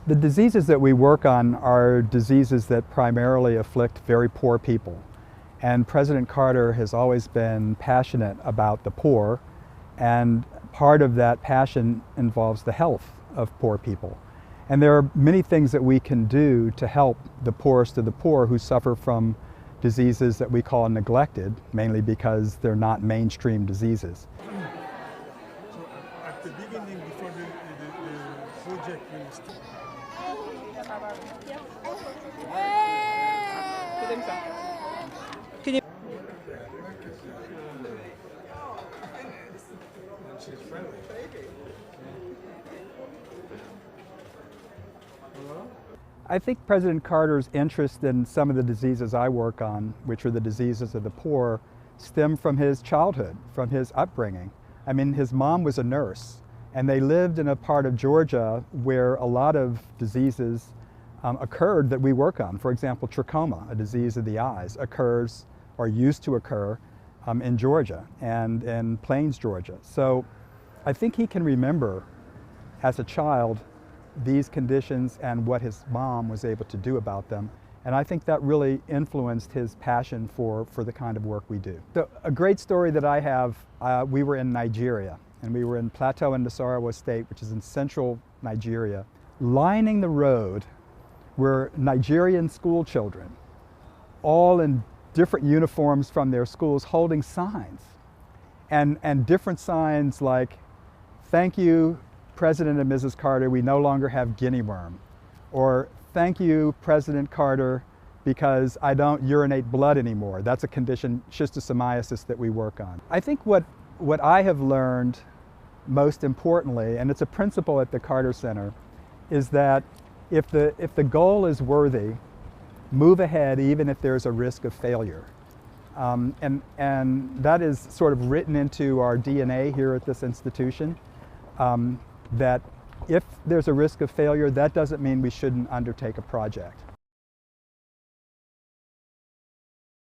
The diseases that we work on are diseases that primarily afflict very poor people. And President Carter has always been passionate about the poor, and part of that passion involves the health of poor people. And there are many things that we can do to help the poorest of the poor who suffer from diseases that we call neglected, mainly because they're not mainstream diseases. So at the beginning, before the project will start. Can you? She's friendly. Hello? I think President Carter's interest in some of the diseases I work on, which are the diseases of the poor, stem from his childhood, from his upbringing. I mean, his mom was a nurse, and they lived in a part of Georgia where a lot of diseases occurred that we work on. For example, trachoma, a disease of the eyes, occurs or used to occur in Georgia and in Plains, Georgia. So I think he can remember as a child these conditions and what his mom was able to do about them. And I think that really influenced his passion for the kind of work we do. So a great story that I have, we were in Nigeria, and we were in Plateau and Nasarawa State, which is in central Nigeria. Lining the road were Nigerian school children, all in different uniforms from their schools, holding signs. And different signs like, "Thank you, President and Mrs. Carter, we no longer have guinea worm," or "Thank you, President Carter, because I don't urinate blood anymore." That's a condition, schistosomiasis, that we work on. I think what I have learned most importantly, and it's a principle at the Carter Center, is that if the goal is worthy, move ahead even if there's a risk of failure. And that is sort of written into our DNA here at this institution, that if there's a risk of failure, that doesn't mean we shouldn't undertake a project.